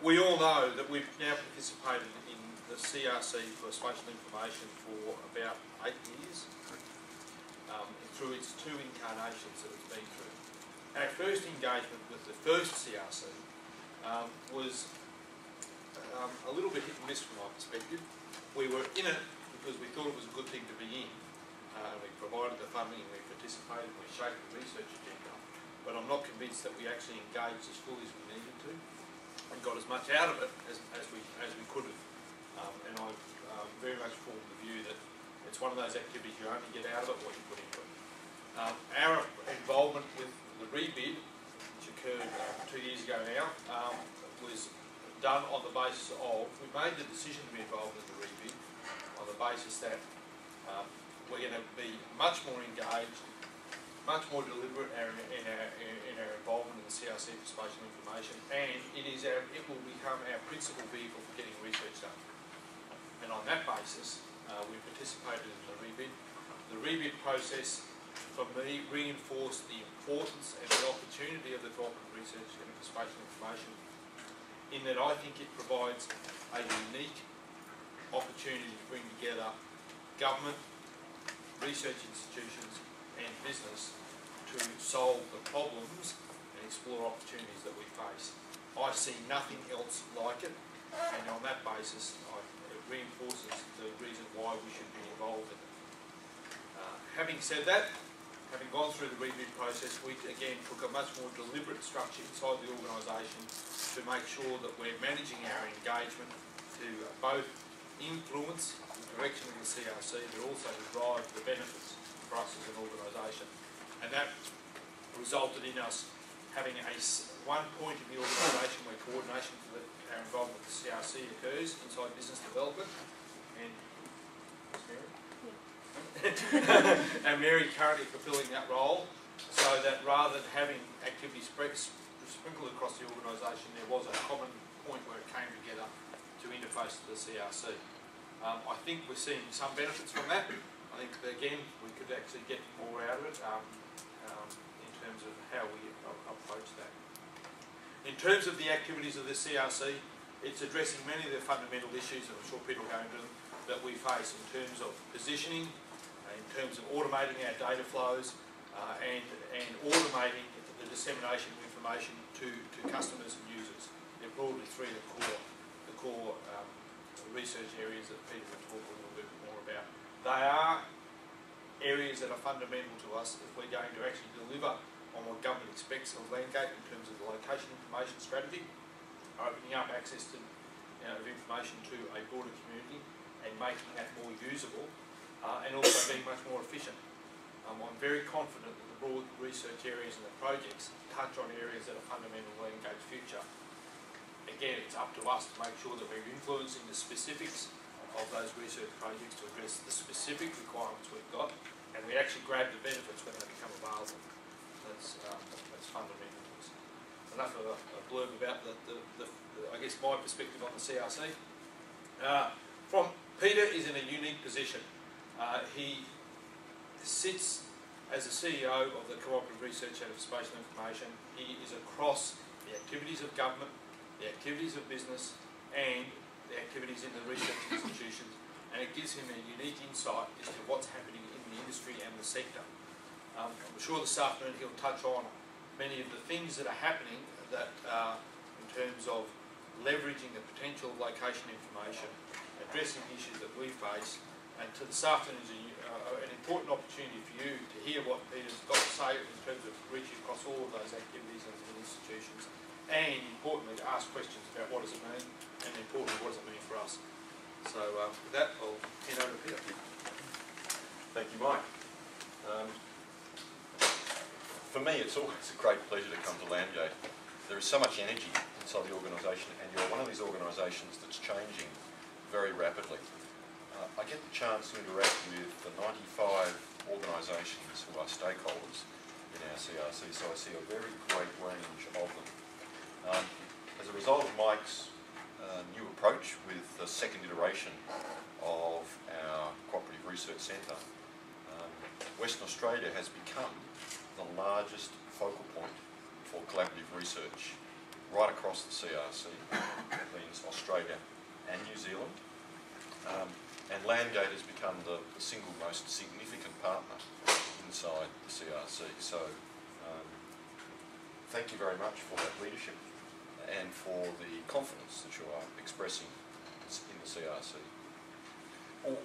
We all know that we've now participated in the CRC for spatial information for about 8 years, through its 2 incarnations that it's been through. Our first engagement with the first CRC was a little bit hit and miss from my perspective. We were in it because we thought it was a good thing to be in, and we provided the funding and we participated and we shaped the research agenda, but I'm not convinced that we actually engaged as fully as we needed to and got as much out of it as we could have. And I very much formed the view that it's one of those activities you only get out of it what you put into it. Our involvement with the rebid, which occurred 2 years ago now, was done on the basis of, we made the decision to be involved in the rebid on the basis that we're going to be much more engaged, much more deliberate in our involvement in the CRC for spatial information, and it will become our principal vehicle for getting research done. And on that basis, we participated in the rebid. The rebid process, for me, reinforced the importance and the opportunity of the cooperative research and for spatial information, in that I think it provides a unique opportunity to bring together government, research institutions and business to solve the problems and explore opportunities that we face. I see nothing else like it, and on that basis it reinforces the reason why we should be involved in it. Having said that, having gone through the rebid process, we again took a much more deliberate structure inside the organisation to make sure that we're managing our engagement to both influence the direction of the CRC, but also to drive the benefits for us as an organisation. And that resulted in us having one point in the organisation where coordination for our involvement with the CRC occurs inside business development. And Mary? Yeah. And Mary currently fulfilling that role, so that rather than having activities sprinkled across the organisation, there was a common point where it came together to interface to the CRC. I think we're seeing some benefits from that. I think, again, we could actually get more out of it in terms of how we approach that. In terms of the activities of the CRC, it's addressing many of the fundamental issues, and I'm sure Peter will go into them, that we face in terms of positioning, in terms of automating our data flows, and automating the dissemination of information to customers and users. They're broadly 3 of the core research areas that Peter will talk a little bit more about. They are areas that are fundamental to us if we're going to actually deliver on what government expects of Landgate in terms of the location information strategy, opening up access to of information to a broader community and making that more usable, and also being much more efficient. I'm very confident that the broad research areas and the projects touch on areas that are fundamental to Landgate's future. Again, it's up to us to make sure that we're influencing the specifics of those research projects to address the specific requirements we've got, and we actually grab the benefits when they become available. That's fundamental to us. Enough of a blurb about I guess my perspective on the CRC. Peter is in a unique position. He sits as the CEO of the Cooperative Research Centre for Spatial Information. He is across the activities of government, the activities of business, and the activities in the research institutions, and it gives him a unique insight as to what's happening in the industry and the sector. I'm sure this afternoon he'll touch on many of the things that are happening that in terms of leveraging the potential of location information, addressing issues that we face, and to this afternoon is an important opportunity for you to hear what Peter's got to say in terms of reaching across all of those activities and institutions, and importantly to ask questions about what does it mean, and importantly what does it mean for us. So with that, I'll hand over to Peter. Thank you, Mike. For me, it's always a great pleasure to come to Landgate. There is so much energy inside the organisation, and you're one of these organisations that's changing very rapidly. I get the chance to interact with the 95 organisations who are stakeholders in our CRC, so I see a very great range of them. As a result of Mike's new approach with the second iteration of our Cooperative Research Centre, Western Australia has become the largest focal point for collaborative research right across the CRC. That means Australia and New Zealand. And Landgate has become the single most significant partner inside the CRC. So thank you very much for that leadership and for the confidence that you are expressing in the CRC.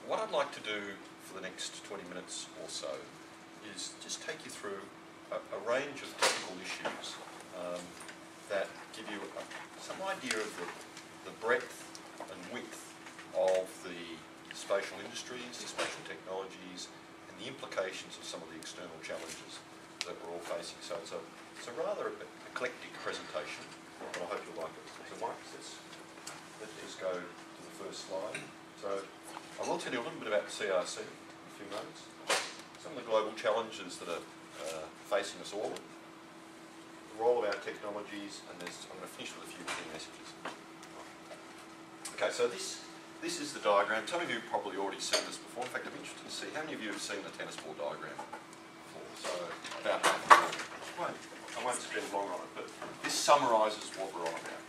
What I'd like to do for the next 20 minutes or so is just take you through a range of technical issues that give you some idea of the breadth and width of the spatial industries, the spatial technologies, and the implications of some of the external challenges that we're all facing. So it's a rather eclectic presentation, but I hope you'll like it. So Mike, let's just go to the first slide. So I will tell you a little bit about the CRC in a few moments, some of the global challenges that are facing us all, the role of our technologies, and I'm going to finish with a few key messages. Okay, so this is the diagram. Some of you have probably already seen this before. In fact, I'm interested to see how many of you have seen the tennis ball diagram before. So about I won't spend long on it, but this summarises what we're on about.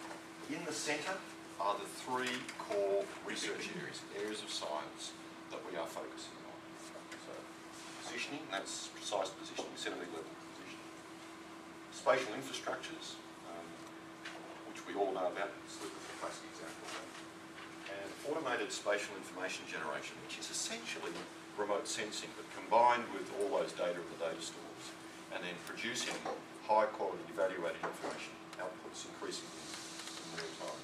In the centre are the three core research areas of science that we are focusing on. So positioning, that's precise positioning, centimetre level positioning. Spatial infrastructures, which we all know about, it's the classic example of that. And automated spatial information generation, which is essentially remote sensing, but combined with all those data in the data stores, and then producing high quality evaluated information outputs increasingly in real time.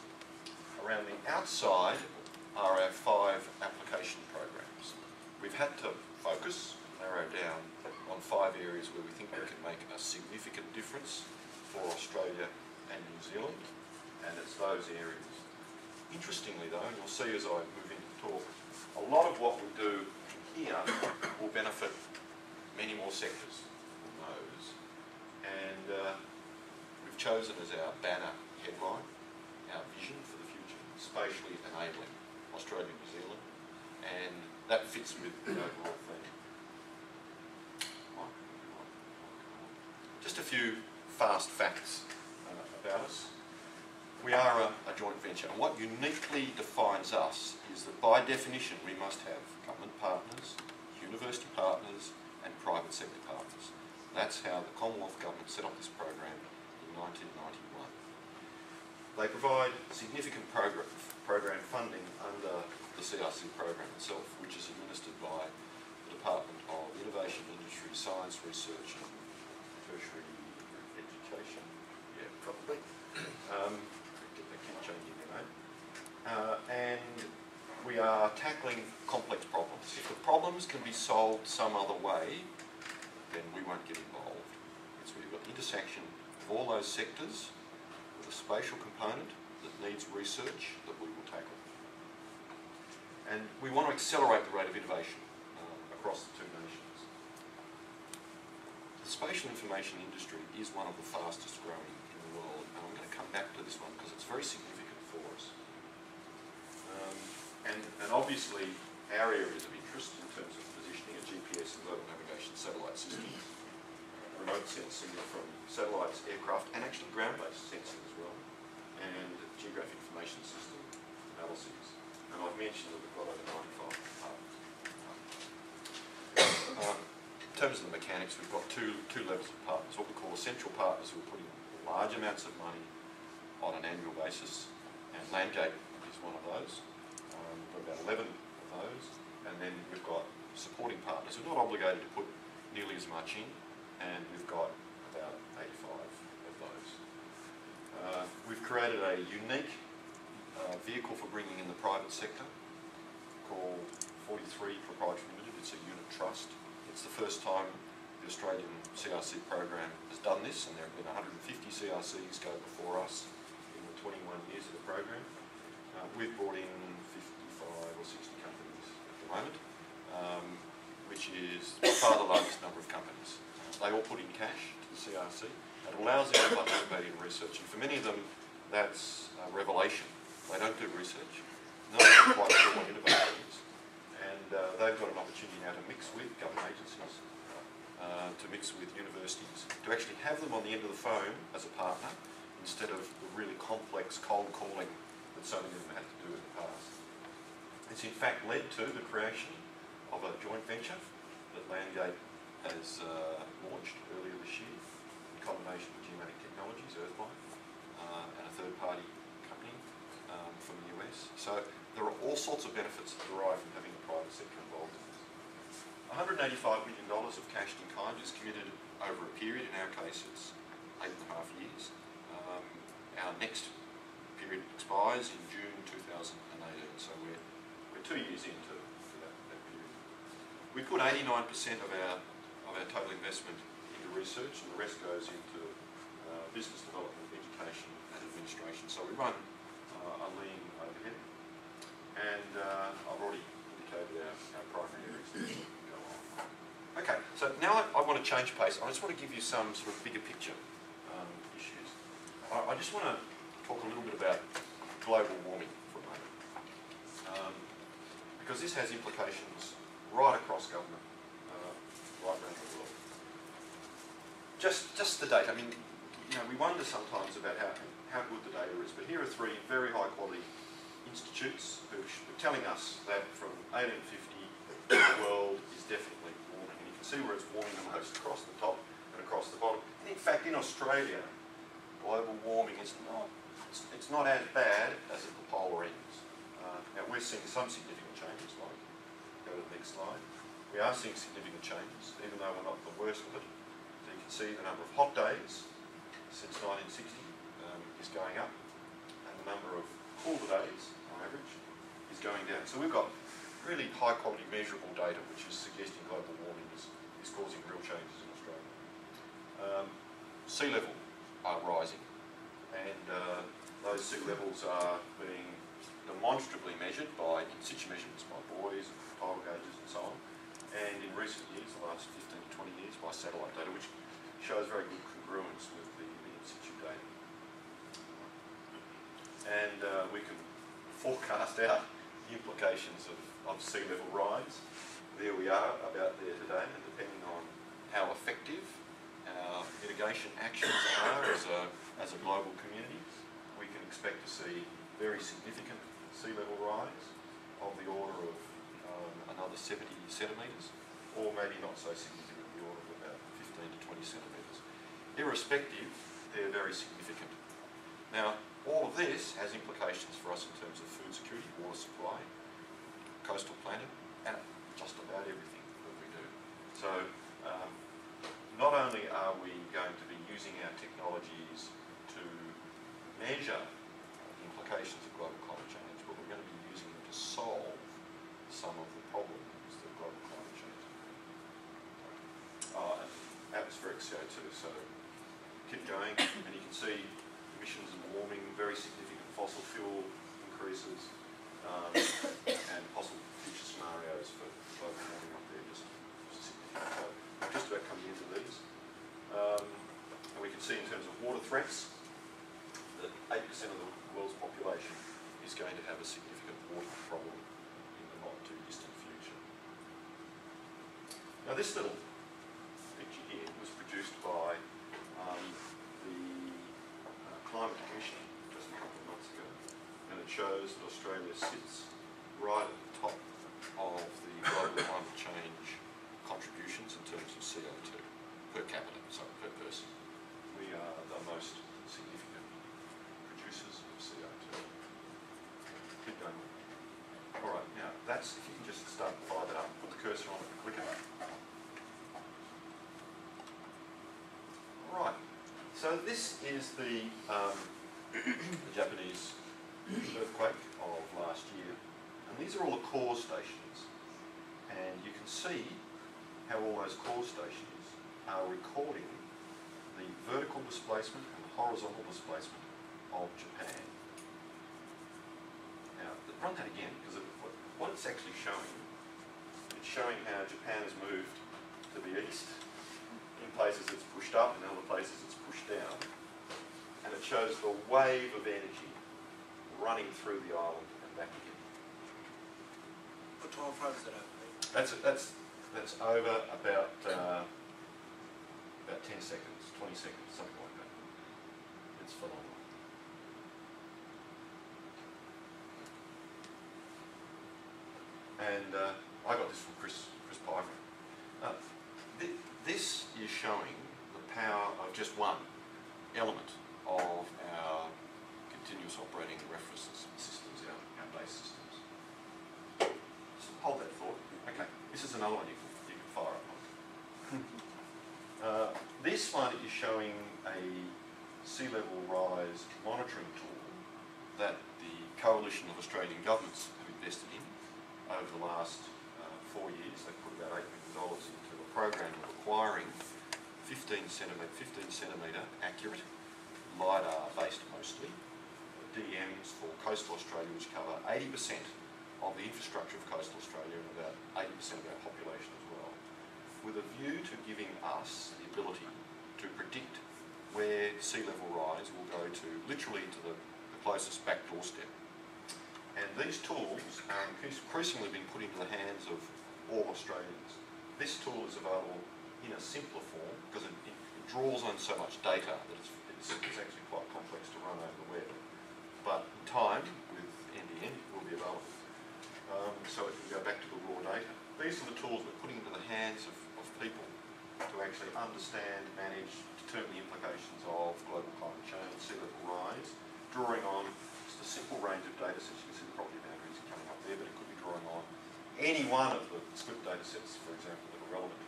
Around the outside are our 5 application programs. We've had to focus, narrow down on 5 areas where we think we can make a significant difference for Australia and New Zealand, and it's those areas. Interestingly though, and you'll see as I move into talk, a lot of what we do here will benefit many more sectors than those. And we've chosen as our banner headline, our vision for the future, spatially enabling Australia and New Zealand, and that fits with the overall theme. Just a few fast facts about us. We are a joint venture, and what uniquely defines us is that by definition we must have government partners, university partners, and private sector partners. That's how the Commonwealth Government set up this program in 1991. They provide significant program funding under the CRC program itself, which is administered by the Department of Innovation, Industry, Science, Research and Tertiary Education. Yeah, probably. They keep changing their name. And we are tackling complex problems. If the problems can be solved some other way, then we won't get involved. So we've got the intersection of all those sectors with a spatial component that needs research that we will tackle. And we want to accelerate the rate of innovation across the 2 nations. The spatial information industry is one of the fastest growing in the world, and I'm going to come back to this one because it's very significant for us. And obviously our areas of interest in terms of positioning are GPS and global navigation satellite systems, remote sensing from satellites, aircraft, and actually ground-based sensing as well, and geographic information system analyses. And I've mentioned that we've got over 95 partners. In terms of the mechanics, we've got two levels of partners, what we call essential partners who are putting large amounts of money on an annual basis, and Landgate is one of those. We've got about 11 of those, and then we've got supporting partners who are not obligated to put nearly as much in, and we've got about 85 of those. We've created a unique vehicle for bringing in the private sector called 43 Proprietary Limited. It's a unit trust. It's the first time the Australian CRC program has done this, and there have been 150 CRCs go before us in the 21 years of the program. We've brought in 55 or 60 companies at the moment, which is by far the largest number of companies. They all put in cash to the CRC. It allows them to participate in research, and for many of them that's a revelation. They don't do research. No one's quite sure what innovation is. And they've got an opportunity now to mix with government agencies, to mix with universities, to actually have them on the end of the phone as a partner, instead of the really complex cold calling that so many of them had to do in the past. It's in fact led to the creation of a joint venture that Landgate has launched earlier this year in combination with Geomatic Technologies, Earthline, and a third-party company from the US. So there are all sorts of benefits that derive from having the private sector involved in this. $185 million of cash in kind is committed over a period. In our case, it's 8.5 years. Our next period expires in June 2018, so we're 2 years into that period. We put 89% of our total investment into research, and the rest goes into business development, education, and administration. So we run a lean overhead, and I've already indicated our primary areas that we can go on. Okay, so now I want to change pace. I just want to give you some sort of bigger picture issues. I just want to talk a little bit about global warming for a moment, because this has implications right across government, right around the world. Just the data. I mean, we wonder sometimes about how good the data is, but here are 3 very high quality institutes who are telling us that from 1850 the world is definitely warming, and you can see where it's warming the most across the top and across the bottom. And in fact, in Australia, global warming is not as bad as at the polar ends. Now we're seeing some significant changes, like, go to the next slide. We are seeing significant changes, even though we're not the worst of it. So you can see the number of hot days since 1960 is going up, and the number of cooler days, on average, is going down. So we've got really high quality measurable data which is suggesting global warming is causing real changes in Australia. Sea level are rising, and those sea levels are being demonstrably measured by in situ measurements by buoys and tidal gauges and so on, and in recent years, the last 15 to 20 years, by satellite data, which shows very good congruence with the in situ data. And we can forecast out the implications of sea level rise. There we are, about there today, and depending on how effective our mitigation actions are as a global community, we can expect to see very significant sea level rise of the order of another 70 centimetres, or maybe not so significant, the order of about 15 to 20 centimetres. Irrespective, they're very significant. Now, all of this has implications for us in terms of food security, water supply, coastal planning, and just about everything that we do. So, not only are we going to be using our technologies to measure the implications of global climate change, but we're going to be using them to solve some of the problems that global climate change and atmospheric CO2. So, keep going, and you can see emissions and warming, very significant fossil fuel increases, and possible future scenarios for global warming up there, just significant. So just about coming into these. And we can see in terms of water threats that 8% of the world's population is going to have a significant water problem in the not too distant future. Now this little picture here was produced by the Climate Commission just a couple of months ago, and it shows that Australia sits right at the top of the global climate change contributions in terms of CO2 per capita, so per person. We are the most significant producers of CO2. Keep going. All right, now that's, if you can just start to fire that up, put the cursor on it, click it. All right. So this is the Japanese earthquake of last year, and these are all the core stations, and you can see how all those core stations are recording the vertical displacement and horizontal displacement of Japan. Now, run that again, because what it's actually showing, it's showing how Japan has moved to the east. In places it's pushed up, and in other places it's pushed down. And it shows the wave of energy running through the island and back again. What time frame is that over? That's over about 10 seconds, 20 seconds, something like that. It's phenomenal. And I got this from Chris Piper. This is showing the power of just one element of our continuous operating reference systems, our base systems. So hold that thought. Okay, this is another one you can fire up on. This one is showing a sea level rise monitoring tool that the Coalition of Australian Governments have invested in over the last 4 years. They've put about $8 million into a program of acquiring 15 centimetre accurate, LiDAR based mostly, DMs for coastal Australia, which cover 80% of the infrastructure of coastal Australia and about 80% of our population as well, with a view to giving us the ability to predict where sea level rise will go to, literally to the closest back doorstep. And these tools are increasingly being put into the hands of all Australians. This tool is available in a simpler form because it draws on so much data that it's actually quite complex to run over the web. But in time, with NDN, it will be available. So it can go back to the raw data. These are the tools we're putting into the hands of people to actually understand, manage, determine the implications of global climate change, sea level rise, drawing on just a simple range of data sets. You can see the property boundaries coming up there, but it could be drawing on any one of the split data sets, for example, that are relevant.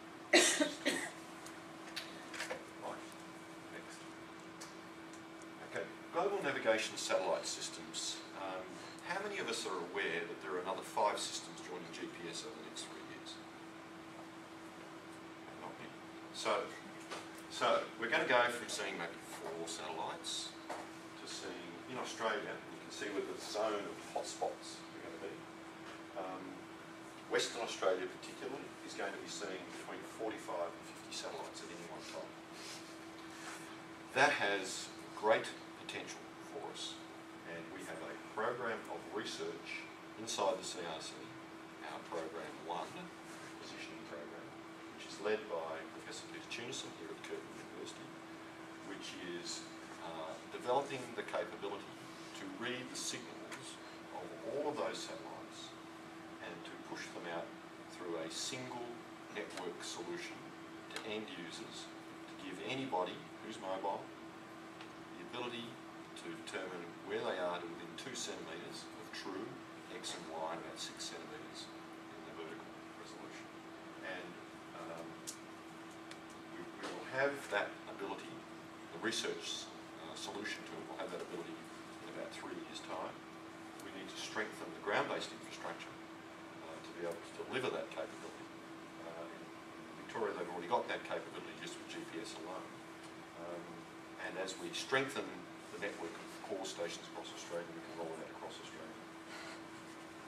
Right, next. Okay, global navigation satellite systems. How many of us are aware that there are another 5 systems joining GPS over the next 3 years? Not many. So we're going to go from seeing maybe 4 satellites to seeing, in Australia, you can see where the zone of hotspots are going to be. Western Australia particularly is going to be seeing between 45 and 50 satellites at any one time. That has great potential for us, and we have a program of research inside the CRC, our program 1, positioning program, which is led by Professor Peter Woodgate here at Curtin University, which is developing the capability to read the signals of all of those satellites and to push them out through a single network solution to end users, to give anybody who's mobile the ability to determine where they are to within 2 centimetres of true X and Y, about 6 centimetres in the vertical resolution. And we will have that ability, the research solution to it will have that ability in about 3 years' time. We need to strengthen the ground-based infrastructure to be able to deliver that capability. In Victoria, they've already got that capability just with GPS alone. And as we strengthen the network of core stations across Australia, we can roll it out across Australia.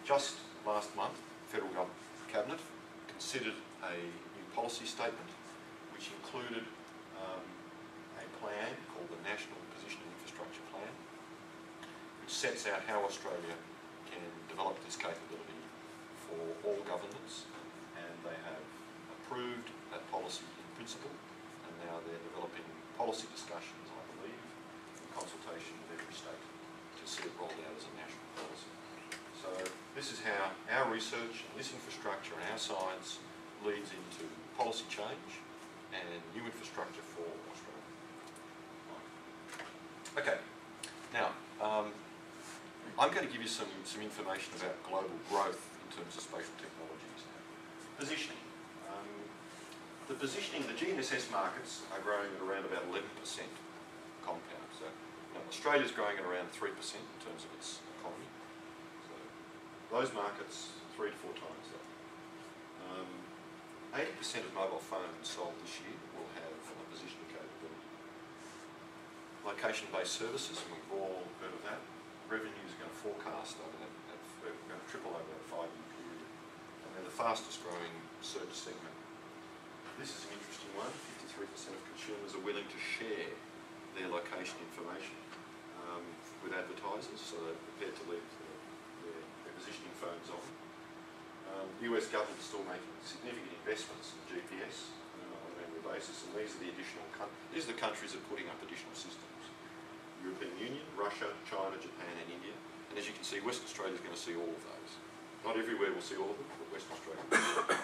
Just last month, the Federal Government Cabinet considered a new policy statement which included a plan called the National Positioning Infrastructure Plan, which sets out how Australia can develop this capability for all governments, and they have approved that policy in principle, and now they're developing policy discussions, I believe, in consultation with every state to see it rolled out as a national policy. So this is how our research and this infrastructure and our science leads into policy change and new infrastructure for Australia. Okay, now I'm going to give you some information about global growth in terms of spatial technologies. Positioning. The positioning, the GNSS markets are growing at around about 11% compound. So Australia's growing at around 3% in terms of its economy. So those markets 3 to 4 times that. 80% of mobile phones sold this year will have a positioning capability. Location-based services, and we've all heard of that. Revenue is going to forecast over that, we're going to triple over that 5-year period. And they're the fastest growing search segment. This is an interesting one. 53% of consumers are willing to share their location information with advertisers, so they're prepared to leave their positioning phones on. The US government is still making significant investments in GPS on an annual basis, and these are the countries that are putting up additional systems. European Union, Russia, China, Japan and India. And as you can see, Western Australia is going to see all of those. Not everywhere will see all of them, but Western Australia will.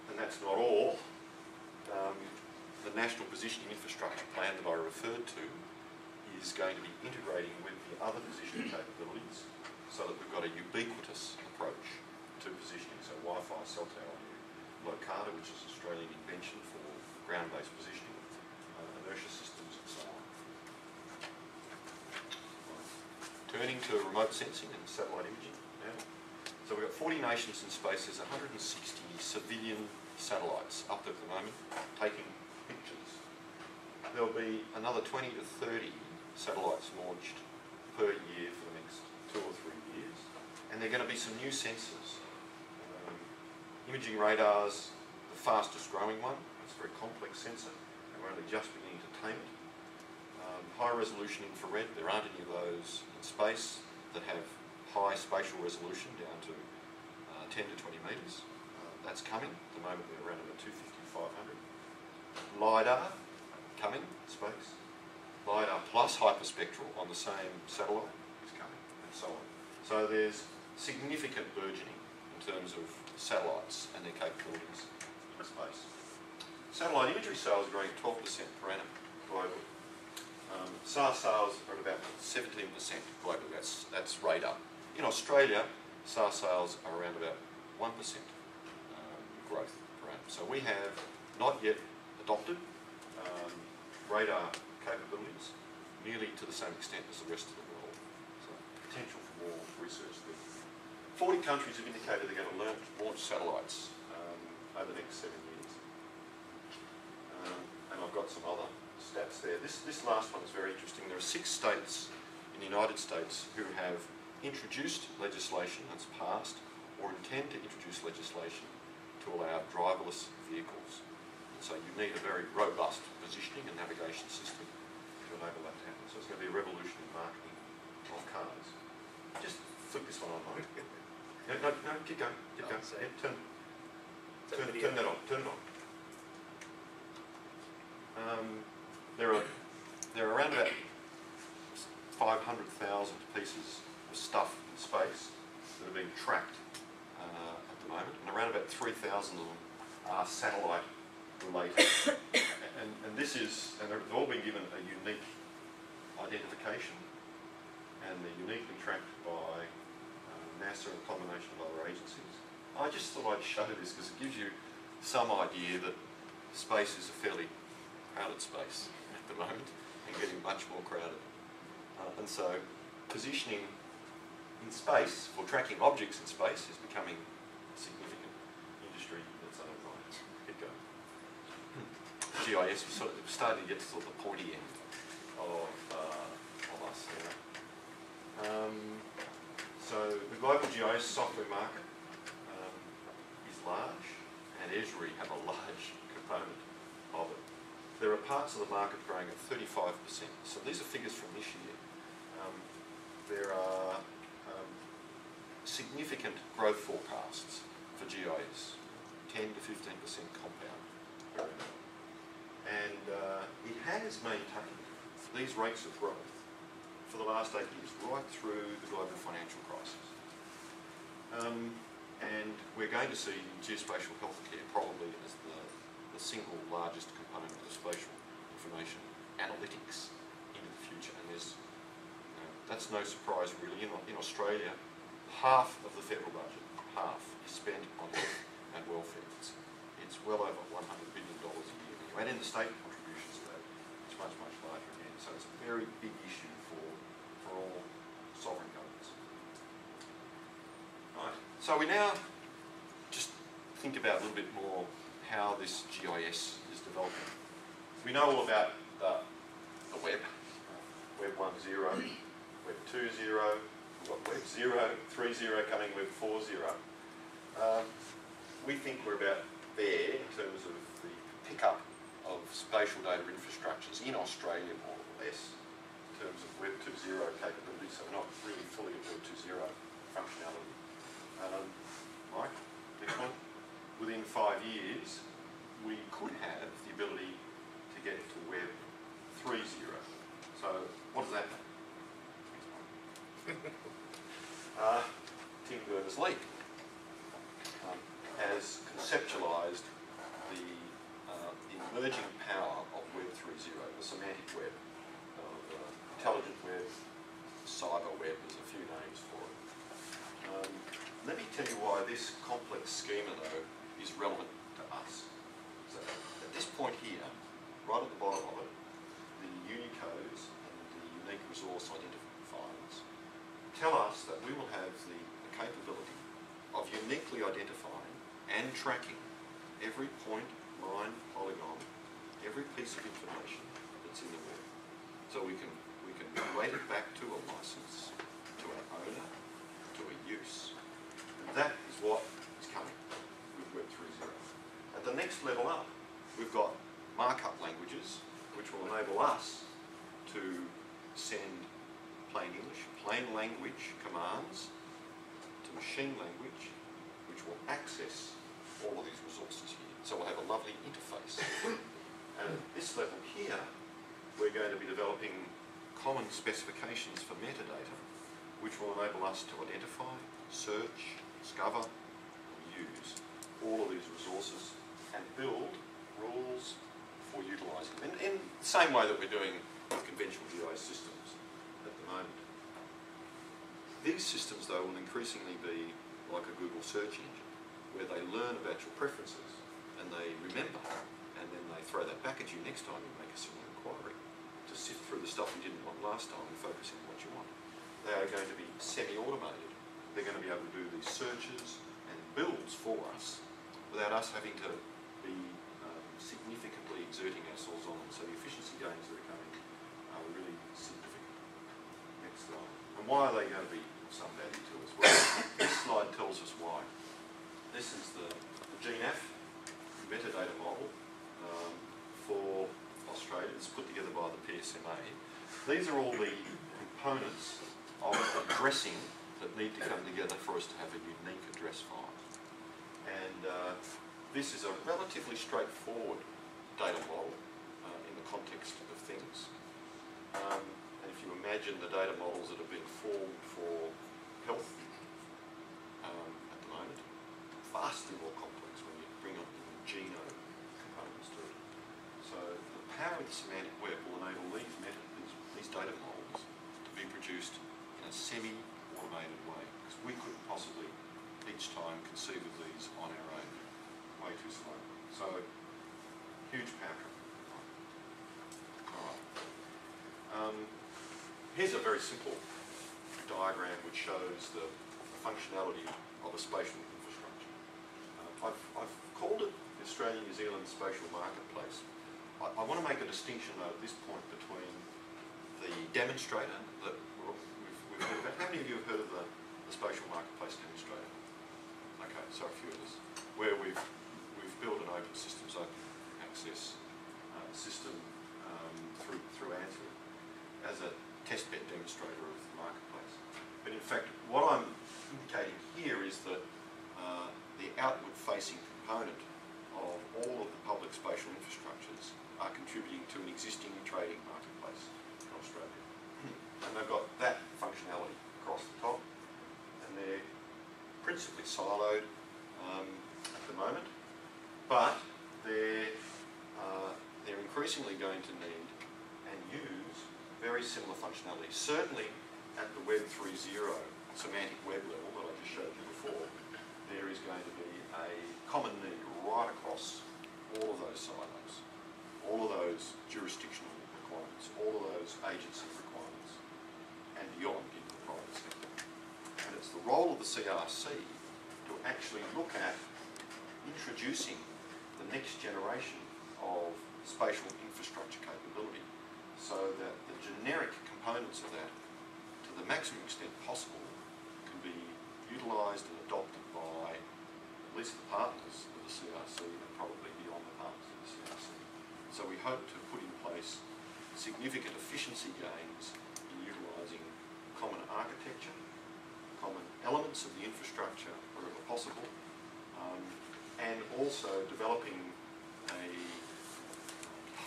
And that's not all. The National Positioning Infrastructure Plan that I referred to is going to be integrating with the other positioning capabilities so that we've got a ubiquitous approach to positioning. So Wi-Fi, cell tower, locata, which is an Australian invention for ground-based positioning, inertia systems and so on. Turning to remote sensing and satellite imaging now. So we've got 40 nations in space. There's 160 civilian satellites up there at the moment taking pictures. There'll be another 20 to 30 satellites launched per year for the next 2 or 3 years. And there are going to be some new sensors. Imaging radars, the fastest growing one. It's a very complex sensor, and we're only just beginning to tame it. High resolution infrared, there aren't any of those in space that have high spatial resolution down to 10 to 20 metres. That's coming. At the moment we're around about 250 to 500. LiDAR, coming in space. LiDAR plus hyperspectral on the same satellite is coming, and so on. So there's significant burgeoning in terms of satellites and their capabilities in space. Satellite imagery sales are growing 12% per annum globally. SAR sales are at about 17% globally. That's radar. In Australia, SAR sales are around about 1% growth per annum. So we have not yet adopted radar capabilities nearly to the same extent as the rest of the world. So potential for more research there. 40 countries have indicated they're going to launch satellites over the next 7 years. And I've got some other stats there. This last one is very interesting. There are 6 states in the United States who have introduced legislation that's passed or intend to introduce legislation to allow driverless vehicles. And so you need a very robust positioning and navigation system to enable that to happen. So it's going to be a revolution in marketing of cars. Just flick this one on, mate. No, keep going. Yeah, turn that on. Turn it on. There are around about 500,000 pieces of stuff in space that are being tracked at the moment, and around about 3,000 of them are satellite related. and this is, and they've all been given a unique identification, and they're uniquely tracked by NASA and a combination of other agencies. I just thought I'd show this because it gives you some idea that space is a fairly crowded space at the moment and getting much more crowded. And so positioning in space for tracking objects in space is becoming a significant industry in its own right. Keep going. GIS was sort of starting to get to sort of the pointy end of us here. So the global GIS software market is large, and Esri have a large component of it. There are parts of the market growing at 35%. So these are figures from this year. There are significant growth forecasts for GIS, 10 to 15% compound per annum. And it has maintained these rates of growth for the last 8 years, right through the global financial crisis. And we're going to see geospatial healthcare probably as the single largest component of the spatial information analytics into the future. And there's, that's no surprise really. In Australia, half of the federal budget, half, is spent on health and welfare. It's well over $100 billion a year. When you add in the state contributions to that, it's much, much larger again. So it's a very big issue for all sovereign governments. Right. So we now just think about a little bit more how this GIS is developing. We know all about the web, Web 1.0, Web 2.0, we've got Web 0, 3.0 coming, Web 4.0. We think we're about there in terms of the pickup of spatial data infrastructures in Australia, more or less, in terms of Web 2.0 capability, so we're not really fully at Web 2.0 functionality. Mike, next one. Within 5 years, we could have the ability to get to Web 3.0. Berners-Lee has conceptualised the emerging power of Web 3.0, the semantic web, intelligent web, cyber web, there's a few names for it. Let me tell you why this complex schema, though, is relevant to us. So at this point here, right at the bottom of it, the Unicodes and the unique resource identifiers tell us that we will have the capability of uniquely identifying and tracking every point, line, polygon, every piece of information that's in the web. So we can relate it back to a license, to an owner, to a use. And that is what is coming with Web 3.0. At the next level up, we've got markup languages, which will enable us to send plain English, plain language commands to machine language, which will access all of these resources here. So we'll have a lovely interface. And at this level here, we're going to be developing common specifications for metadata, which will enable us to identify, search, discover, and use all of these resources and build rules for utilising them in the same way that we're doing with conventional GIS systems at the moment. These systems, though, will increasingly be like a Google search engine, where they learn about your preferences and they remember, and then they throw that back at you next time you make a similar inquiry to sift through the stuff you didn't want last time and focus on what you want. They are going to be semi-automated. They're going to be able to do these searches and builds for us without us having to be significantly exerting ourselves on them. So the efficiency gains that are coming are really significant. Next slide. And why are they going to be of some value to us? Well, this slide tells us why. This is the GNAF metadata model for Australia. It's put together by the PSMA. These are all the components of addressing that need to come together for us to have a unique address file. And this is a relatively straightforward data model in the context of things. And if you imagine the data models that have been formed for health at the moment, vastly more complex when you bring on the genome components to it. So the power of the semantic web will enable these data models to be produced in a semi-automated way, because we couldn't possibly each time conceive of these on our own, way too slow. So huge power. All right. Here's a very simple diagram which shows the functionality of a spatial infrastructure. I've called it the Australian-New Zealand Spatial Marketplace. I want to make a distinction though at this point between the demonstrator that we've heard about. How many of you have heard of the Spatial Marketplace demonstrator? Okay, so a few of us. Where we've built an open systems, open access system through ANSI as a testbed demonstrator of the marketplace. But in fact, what I'm indicating here is that the outward-facing component of all of the public spatial infrastructures are contributing to an existing trading marketplace in Australia. And they've got that functionality across the top, and they're principally siloed at the moment, but they're increasingly going to need and use very similar functionality. Certainly at the Web 3.0 semantic web level that I just showed you before, there is going to be a common need right across all of those silos, all of those jurisdictional requirements, all of those agency requirements, and beyond into the private sector. And it's the role of the CRC to actually look at introducing the next generation of spatial infrastructure capability so that the generic components of that, to the maximum extent possible, can be utilised and adopted by at least the partners of the CRC and probably beyond the partners of the CRC. So we hope to put in place significant efficiency gains in utilising common architecture, common elements of the infrastructure wherever possible, and also developing a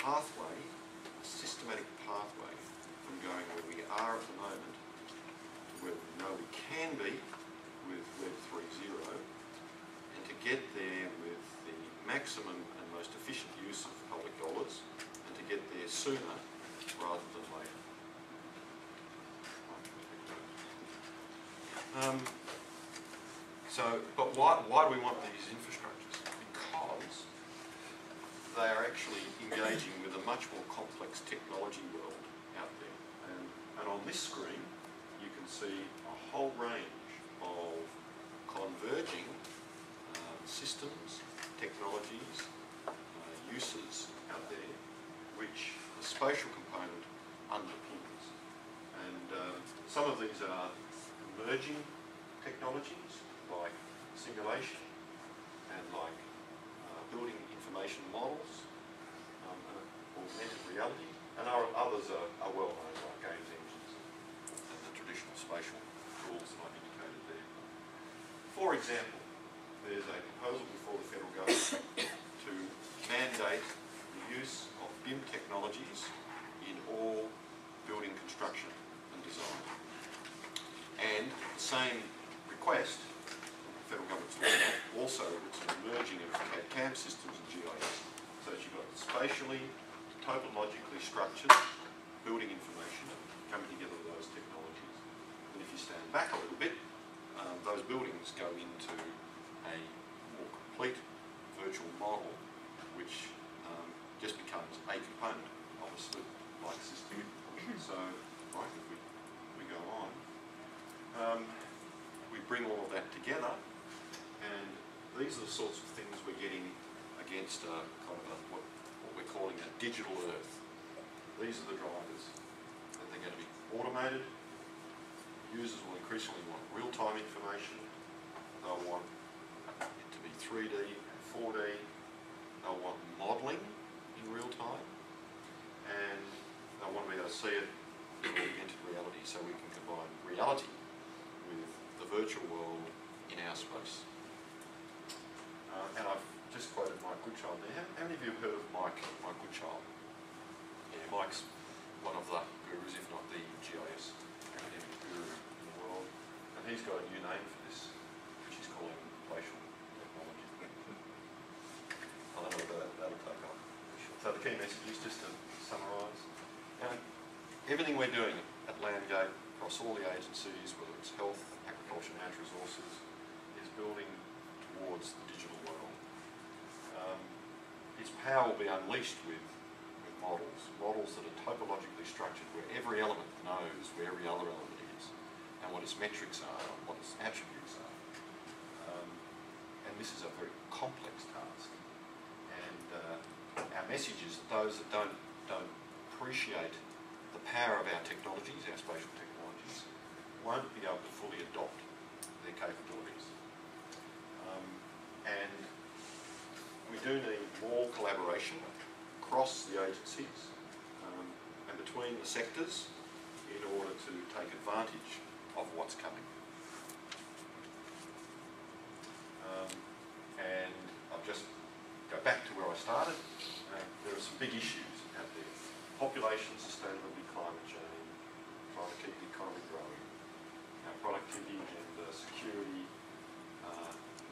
pathway, a systematic pathway from going where we are at the moment to where we know we can be with Web 3.0 and to get there with the maximum and most efficient use of public dollars and to get there sooner rather than later. But why do we want these infrastructures? Because they are actually engaging with a much more complex technology world out there. And on this screen, you can see a whole range of converging systems, technologies, uses out there, which the spatial component underpins. And some of these are emerging technologies like simulation and like building information models, augmented reality, and others are well known like games engines and the traditional spatial tools that I've indicated there. For example, there's a proposal before the federal government to mandate the use of BIM technologies in all building construction and design. And the same request the federal government's looking at also looks at merging of CAD/CAM systems and GIS. So that you've got spatially, topologically structured building information coming together with those technologies. And if you stand back a little bit, those buildings go into a more complete virtual model, which just becomes a component of a slip-like system. So, right, if we go on, we bring all of that together, and these are the sorts of things we're getting against what we're calling a digital earth. These are the drivers, that they're going to be automated. Users will increasingly want real-time information. They'll want it to be 3D and 4D. They'll want modelling in real time, and they'll want to be able to see it in augmented reality, so we can combine reality with the virtual world in our space. And I've just quoted Mike Goodchild there. How many of you have heard of Mike Goodchild? Yeah, Mike's one of the gurus, if not the GIS academic guru in the world. And he's got a new name for this, which he's calling spatial technology. I don't know whether that'll take off. So the key messages, just to summarise. Everything we're doing at Landgate, across all the agencies, whether it's health, agriculture, natural resources, is building towards the digital world. Its power will be unleashed with models that are topologically structured, where every element knows where every other element is, and what its metrics are, and what its attributes are. And this is a very complex task. And our message is that those that don't appreciate the power of our technologies, our spatial technologies, won't be able to fully adopt their capabilities. And we do need more collaboration across the agencies and between the sectors in order to take advantage of what's coming. And I'll just go back to where I started. There are some big issues out there. Population, sustainability, climate change, trying to keep the economy growing, productivity and security,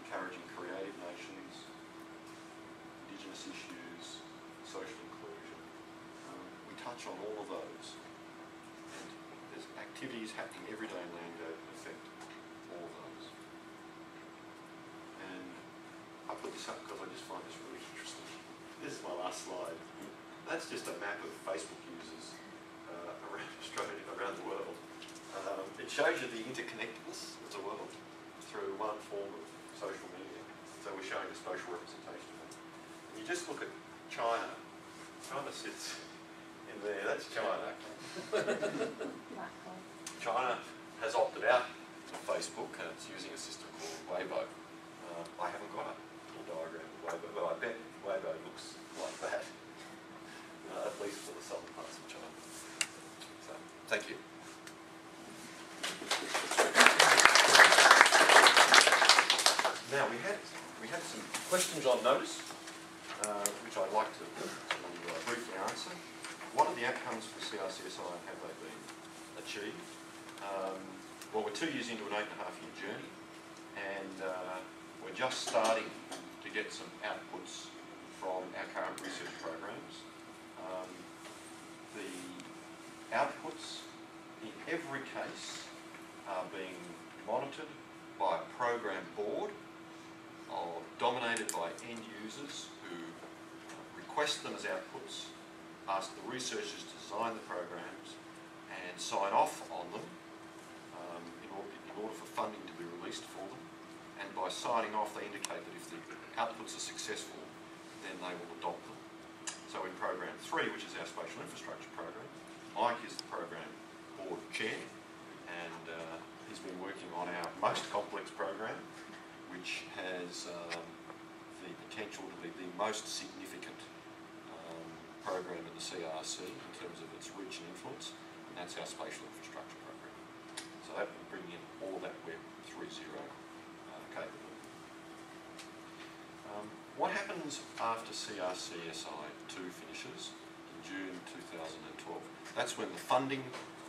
encouraging creative nations, Indigenous issues, social inclusion. We touch on all of those, and there's activities happening every day in Landgate that affect all of those. And I put this up because I just find this really interesting. This is my last slide. That's just a map of Facebook users around Australia, around the world. It shows you the interconnectedness of the world through one form of social media. So we're showing a spatial representation of it. And you just look at China. China sits in there. That's China. China has opted out of Facebook, and it's using a system called Weibo. I haven't got a little diagram of Weibo, but I bet Weibo looks like that, at least for the southern parts of China. So, thank you. Now we had some questions on notice, which I'd like to briefly answer. What are the outcomes for CRCSI and have they been achieved? Well, we're 2 years into an 8.5-year journey. and we're just starting to get some outputs from our current research programs. The outputs in every case are being monitored by a program board dominated by end users who request them as outputs, ask the researchers to design the programs and sign off on them in order for funding to be released for them. And by signing off, they indicate that if the outputs are successful, then they will adopt them. So in program 3, which is our spatial infrastructure program, Mike is the program board chair, and he's been working on our most complex program, which has the potential to be the most significant program in the CRC in terms of its reach and influence, and that's our spatial infrastructure program. So that will bring in all of that Web 3.0 capability. What happens after CRCSI 2 finishes in June 2012? That's when the funding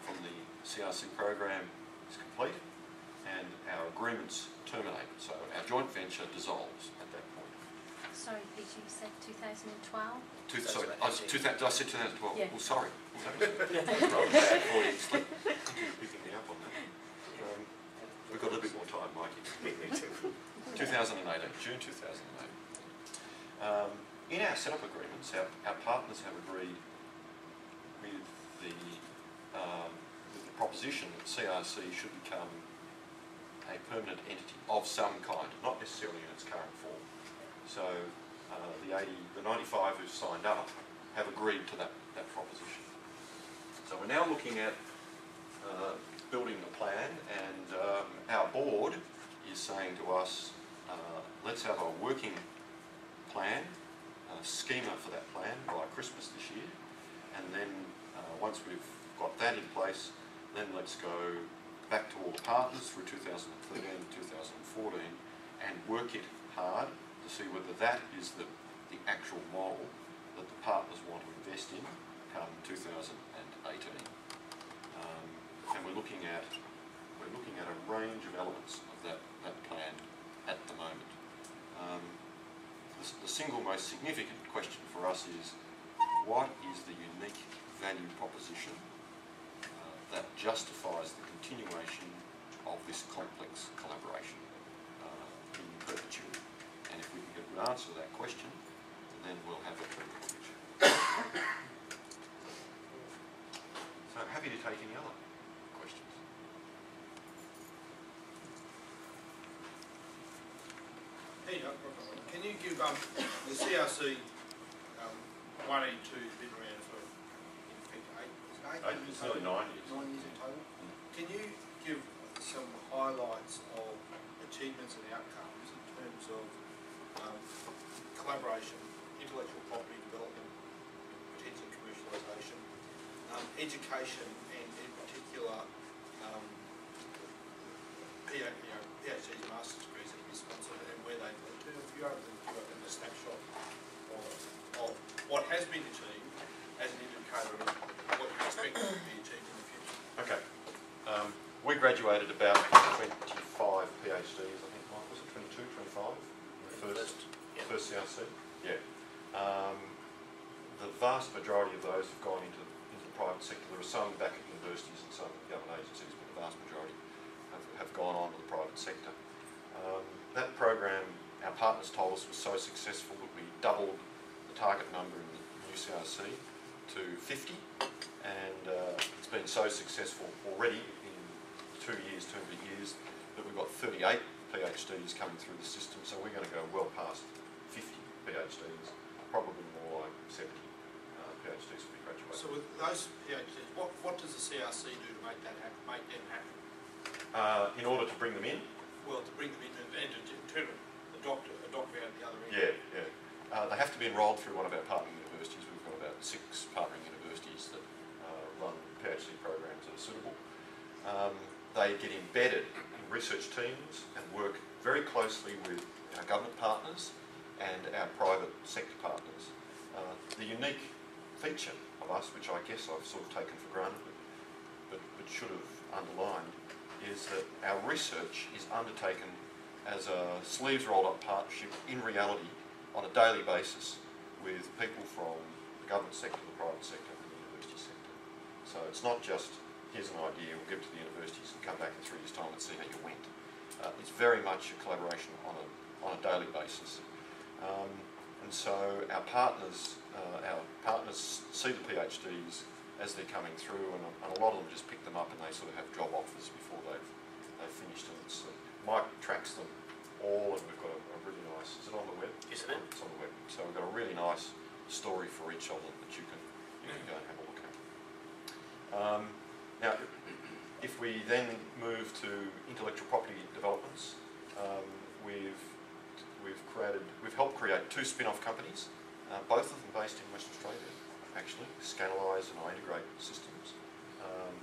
from the CRC program is complete and our agreements terminate. So our joint venture dissolves at that point. Sorry, Peter, you said 2012? Sorry, did I say 2012? Yeah. Well, sorry. Rather bad for you. You're picking me up on that. We've got a little bit more time, Mikey. 2018, June 2008. In our setup agreements, our partners have agreed with the proposition that CRC should become a permanent entity of some kind, not necessarily in its current form. So the 95 who've signed up have agreed to that proposition. So we're now looking at building the plan, and our board is saying to us, let's have a working plan, a schema for that plan by Christmas this year, and then once we've got that in place, then let's go back to all the partners through 2013 and 2014 and work it hard to see whether that is the actual model that the partners want to invest in come 2018. And we're looking at a range of elements of that plan at the moment. The single most significant question for us is, what is the unique value proposition that justifies the continuation of this complex collaboration in perpetuity? And if we can get an answer to that question, then we'll have a clear picture. So happy to take any other questions. Hey, can you give the CRC 1 and 2 has been around for in fact 8 It's nearly 9 years. 9 years in total. Can you give some highlights of achievements and outcomes in terms of collaboration, intellectual property development, potential commercialisation, education, and in particular PhDs and master's degrees that you sponsored and where they've led to? If you're able to give a snapshot of what has been achieved as an indicator of what you expect to be achieved in the future. Okay. We graduated about 25 PhDs, I think, Mike, was it 22, 25? First CRC? Yeah. The vast majority of those have gone into the private sector. There are some back at universities and some government agencies, but the vast majority have gone on to the private sector. That program, our partners told us, was so successful that we doubled the target number in the new CRC to 50, and it's been so successful already in 2 years that we've got 38 PhDs coming through the system, so we're going to go well past 50 PhDs, probably more like 70 PhDs will be graduated. So with those PhDs, what does the CRC do to make that happen, make them happen? In order to bring them in? Well, to bring them in and to turn a doctor out the other end. Yeah. They have to be enrolled through one of our partnering universities. We've got about 6 partnering universities that run PhD programs that are suitable. They get embedded in research teams and work very closely with our government partners and our private sector partners. The unique feature of us, which I guess I've sort of taken for granted, but should have underlined, is that our research is undertaken as a sleeves rolled up partnership in reality on a daily basis with people from the government sector, the private sector and the university sector. So it's not just, here's an idea, we'll give it to the universities and come back in 3 years' time and see how you went. It's very much a collaboration on a daily basis. And so our partners see the PhDs as they're coming through, and a lot of them just pick them up and they sort of have job offers before they've finished. And it's, Mike tracks them all, and we've got a really nice, is it on the web? Yes, it is. It's on the web. So we've got a really nice story for each of them that you can go and have a look at. Now, if we then move to intellectual property developments, we've helped create 2 spin-off companies, both of them based in Western Australia, actually, Scanalise and iIntegrate Systems.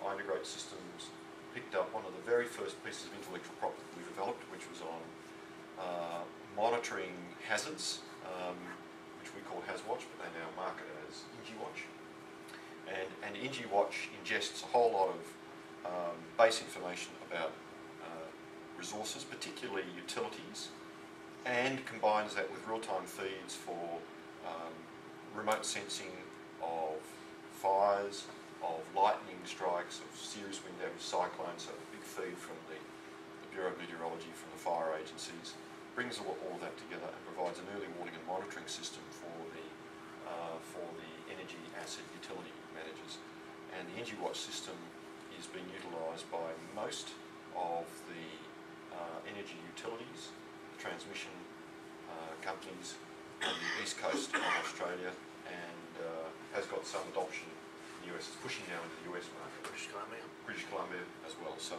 iIntegrate Systems picked up one of the very first pieces of intellectual property we developed, which was on monitoring hazards, which we call HazWatch, but they now market as IngiWatch. And IngiWatch ingests a whole lot of base information about resources, particularly utilities, and combines that with real-time feeds for remote sensing of fires, of lightning strikes, of serious wind damage, cyclones, so a big feed from the Bureau of Meteorology, from the fire agencies, brings all of that together and provides an early warning and monitoring system for the energy asset utility managers. And the IngiWatch system is being utilised by most of the energy utilities, the transmission companies on the east coast of Australia, and has got some adoption in the US. It's pushing now into the US market. British Columbia as well. So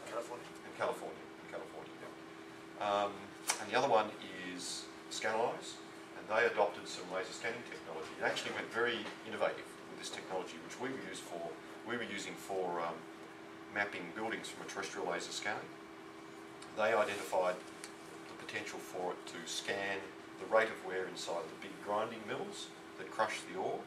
California. Yeah. And the other one is Scanalise, and they adopted some laser scanning technology. It actually went very innovative with this technology, which we were using for mapping buildings from a terrestrial laser scanning. They identified the potential for it to scan the rate of wear inside the big grinding mills that crush the ore.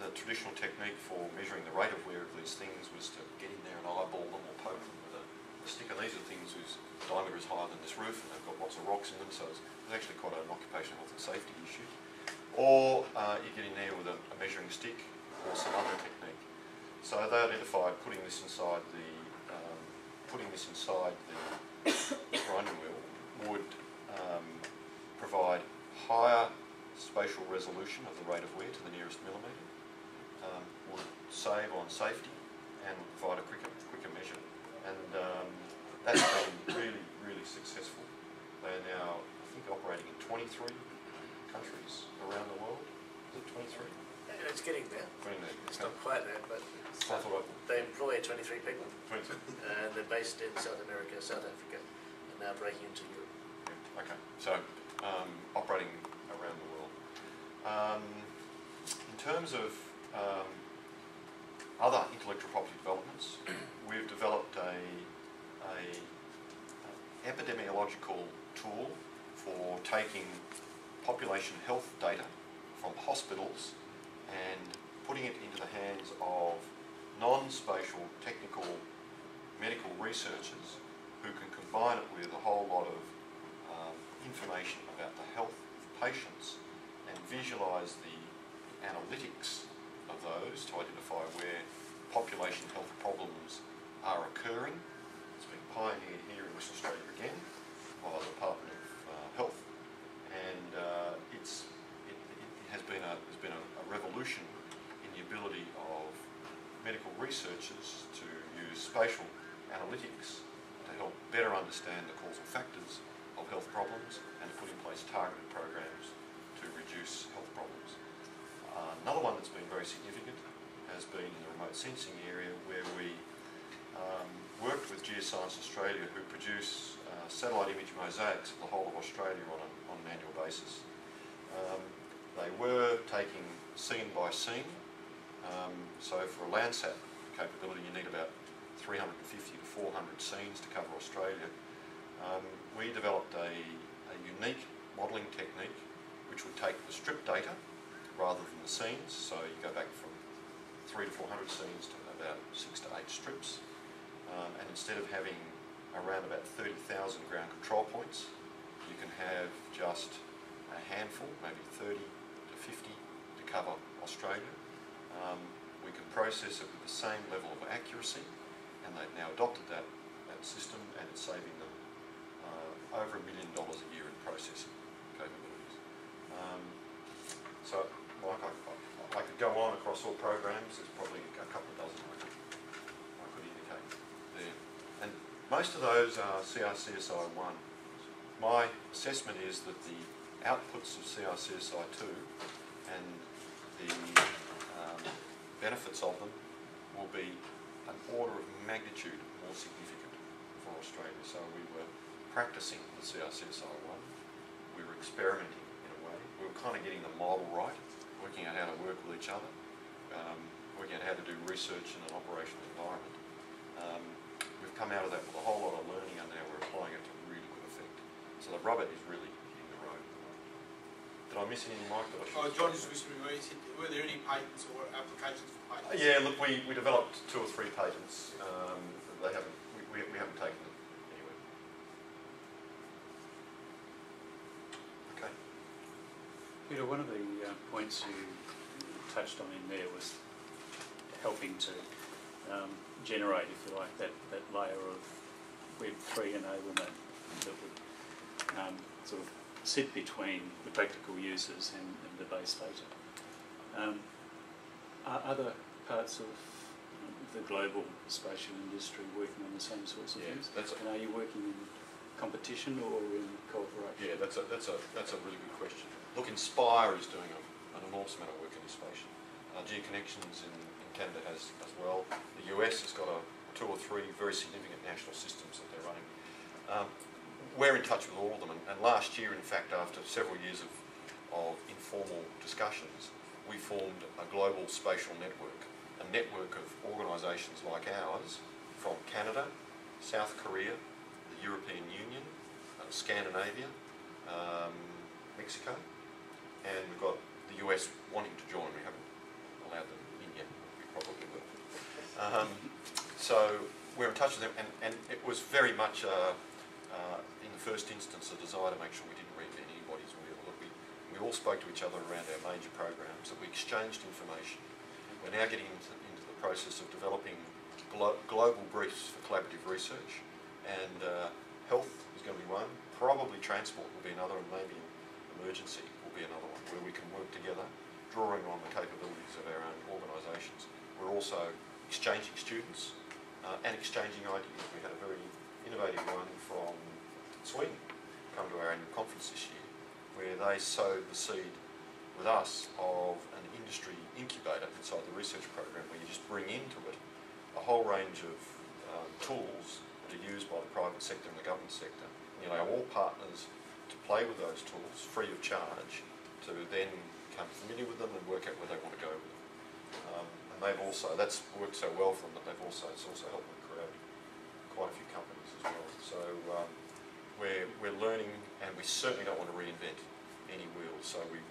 The traditional technique for measuring the rate of wear of these things was to get in there and eyeball them or poke them with a stick. And these are things whose diameter is higher than this roof, and they've got lots of rocks in them, so it's actually quite an occupational health and safety issue. Or you get in there with a measuring stick or some other technique. So they identified putting this inside the grinding wheel would provide higher spatial resolution of the rate of wear to the nearest millimetre, would save on safety, and would provide a quicker measure. And that's been really successful. They are now, I think, operating in 23 countries around the world. Is it 23? Yeah, it's getting there. It's not quite there, but they employ 23 people. 23. And they're based in South America, South Africa, and now breaking into Europe. Yeah, okay, so operating around the world. In terms of other intellectual property developments, we've developed a epidemiological tool for taking population health data from hospitals and putting it into the hands of non-spatial technical medical researchers who can combine it with a whole lot of information about the health of patients and visualise the analytics of those to identify where population health problems are occurring. It's been pioneered here in Western Australia again by the Department of Health, and it has been a revolution in the ability of medical researchers to use spatial analytics to help better understand the causal factors of health problems and to put in place targeted programs to reduce health problems. Another one that's been very significant has been in the remote sensing area, where we worked with Geoscience Australia, who produce satellite image mosaics of the whole of Australia on an annual basis. They were taking scene by scene, so for a Landsat capability you need about 350 to 400 scenes to cover Australia. We developed a unique modelling technique which would take the strip data rather than the scenes, so you go back from 300 to 400 scenes to about 6 to 8 strips, and instead of having around about 30,000 ground control points. You can have just a handful, maybe 30 to 50 to cover Australia. We can process it with the same level of accuracy, and they've now adopted that system, and it's saving them over $1 million a year in processing capabilities. So, Mike, I could go on across all programs. There's probably a couple of dozen I could indicate there. And most of those are CRCSI 1. My assessment is that the outputs of CRCSI 2 and the benefits of them will be an order of magnitude more significant for Australia. So we were practicing the CRCSI 1, we were experimenting in a way, we were kind of getting the model right, working out how to work with each other, working out how to do research in an operational environment. We've come out of that with a whole lot of learning, and now we're applying it to really good effect. So the rubber is really hitting the road. Did I miss anything, Mike? John just whispering me, he said, were there any patents or applications for patents? Yeah, look, we developed 2 or 3 patents. We haven't taken them anywhere. Okay. Peter, one of the points you touched on in there was helping to generate, if you like, that layer of Web3 enablement that would sort of sit between the practical users and the base data. Are other parts of the global spatial industry working on the same sorts of things? And are you working in competition or in cooperation? Yeah, that's a really good question. Look, Inspire is doing an enormous amount of work in this spatial. G-Connections in Canada has as well. The US has got 2 or 3 very significant national systems that they're running. We're in touch with all of them, and last year, in fact, after several years of informal discussions, we formed a global spatial network, a network of organisations like ours from Canada, South Korea, the European Union, Scandinavia, Mexico, and we've got the US wanting to join. We haven't allowed them in yet, we probably will. So we're in touch with them, and it was very much in the first instance a desire to make sure we didn't reinvent anybody's wheel. That we all spoke to each other around our major programs, that we exchanged information. We're now getting into the process of developing global briefs for collaborative research, and health is going to be one, probably transport will be another, and maybe emergency will be another one, where we can work together, drawing on the capabilities of our own organisations. We're also exchanging students and exchanging ideas. We had a very innovative one from Sweden come to our annual conference this year, where they sowed the seed with us of an industry incubator inside the research program, where you just bring into it a whole range of tools that are used by the private sector and the government sector. You know, all partners to play with those tools free of charge, to then become familiar with them and work out where they want to go with them. And they've also, that's worked so well for them that it's also helped them create quite a few companies as well. So we're learning, and we certainly don't want to reinvent any wheels. So we've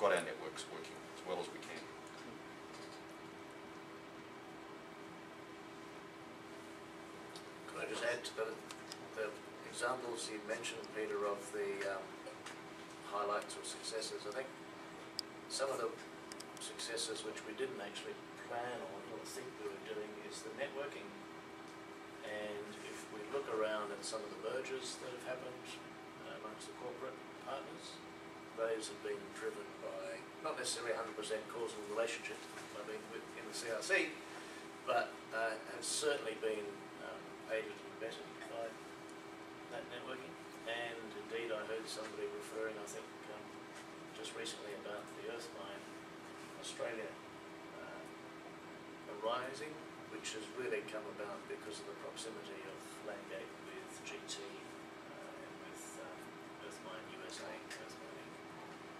got our networks working as well as we can. Can I just add to the examples you mentioned, Peter, of the highlights or successes? I think some of the successes which we didn't actually plan on or think we were doing is the networking. And if we look around at some of the mergers that have happened amongst the corporate partners, those have been driven by not necessarily 100% causal relationship, I mean, in the CRC, but have certainly been aided and abetted by that networking. And indeed, I heard somebody referring, I think, just recently about the Earthmine Australia arising, which has really come about because of the proximity of Landgate with GT and with Earthmine USA, Earthmine.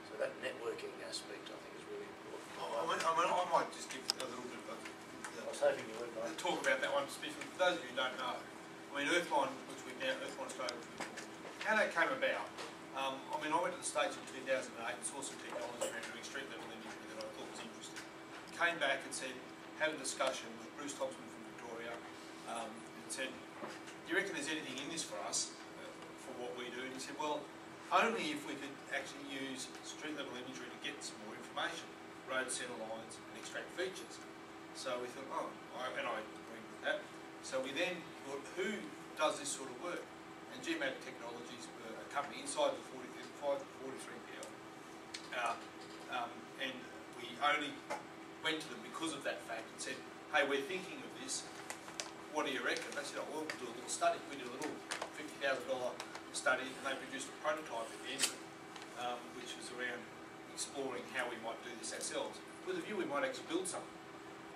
So that networking aspect, I think, is really important. I might just give a little bit of I was hoping you would, Mike. talk about that one specifically. For those of you who don't know, I mean, Earthmine, which we now Earthmine Australia, how that came about. I mean, I went to the States in 2008 and saw some technology around doing street level imagery that I thought was interesting. Came back and said, had a discussion with Bruce Thompson from Victoria, and said, do you reckon there's anything in this for us, for what we do? And he said, well, only if we could actually use street level imagery to get some more information, road centre lines and extract features. So we thought, and I agreed with that. So we then thought, who does this sort of work? And Geomatic Technologies were a company inside the 43PL. And we only went to them because of that fact and said, hey, we're thinking of this, what do you reckon? They said, oh, well, we'll do a little study. We did a little $50,000 study, and they produced a prototype at the end of it, which was around exploring how we might do this ourselves, with a view we might actually build something.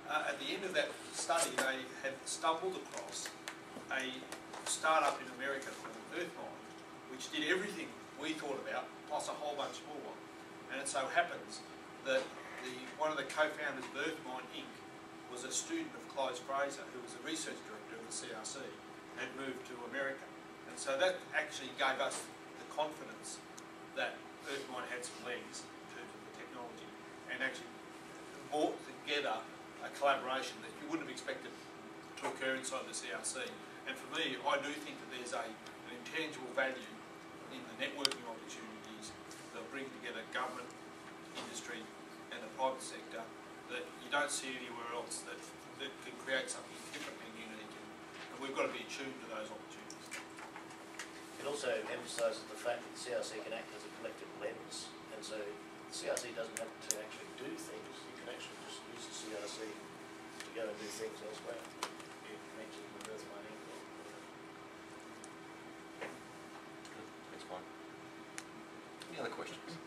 At the end of that study, they had stumbled across a startup in America called Earthmine, which did everything we thought about, plus a whole bunch more. And it so happens that one of the co-founders of Earthmine Inc. was a student of Clive Fraser, who was the research director of the CRC, and moved to America. And so that actually gave us the confidence that Earthmine had some legs in terms of the technology, and actually brought together a collaboration that you wouldn't have expected to occur inside the CRC. And for me, I do think that there's an intangible value in the networking opportunities that bring together government, industry and the private sector that you don't see anywhere else that can create something different and unique. And we've got to be attuned to those opportunities. It also emphasises the fact that the CRC can act as a collective lens, and so the CRC doesn't have to actually do things. You can actually just use the CRC to go and do things elsewhere. You mentioned the Earthmine Inc. Thanks, Mike. Any other questions?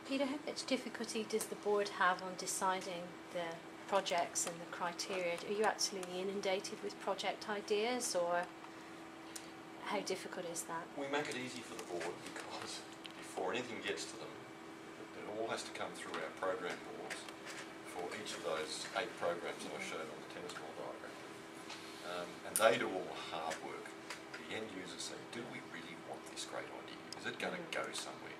Peter, how much difficulty does the board have on deciding the projects and the criteria? Are you absolutely inundated with project ideas, or how difficult is that? We make it easy for the board because before anything gets to them, it all has to come through our program boards for each of those 8 programs that I showed on the tennis ball diagram. And they do all the hard work. The end users say, do we really want this great idea? Is it going to go somewhere?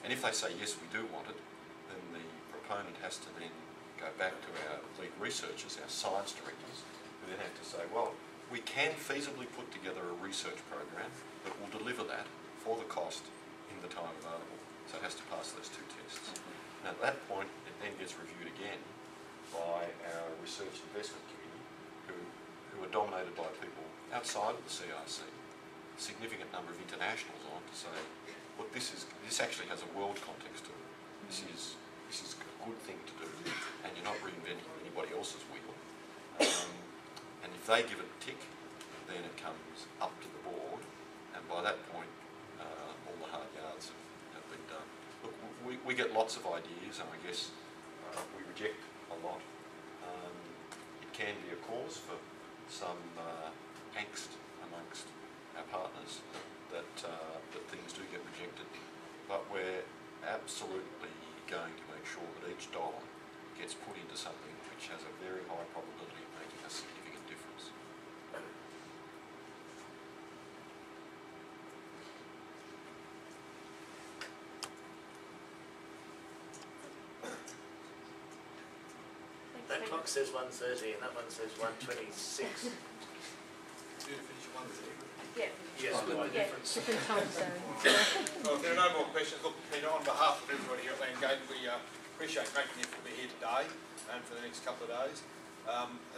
And if they say, yes, we do want it, then the proponent has to then go back to our lead researchers, our science directors, who then have to say, well, we can feasibly put together a research program that will deliver that for the cost in the time available. So it has to pass those 2 tests. And at that point, it then gets reviewed again by our research investment committee, who are dominated by people outside of the CRC, a significant number of internationals on to say, look, this actually has a world context to it. This is a good thing to do, and you're not reinventing anybody else's wheel. And if they give it a tick, then it comes up to the board, and by that point, all the hard yards have been done. Look, we get lots of ideas, and I guess we reject a lot. It can be a cause for some angst amongst our partners that things do get rejected, but we're absolutely going to make sure that each dollar gets put into something which has a very high probability of making a significant difference. That clock says 1:30 and that one says 1:26. Do you finish at 1:30? Yeah. Yes, Different time zone. Well, if there are no more questions, look, Peter, on behalf of everybody here at Landgate, we appreciate making the effort to be here today and for the next couple of days.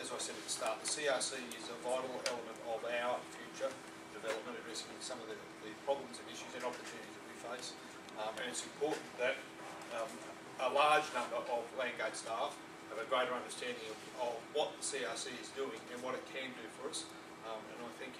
As I said at the start, the CRC is a vital element of our future development, addressing some of the problems and issues and opportunities that we face. And it's important that a large number of Landgate staff have a greater understanding of what the CRC is doing and what it can do for us. And I think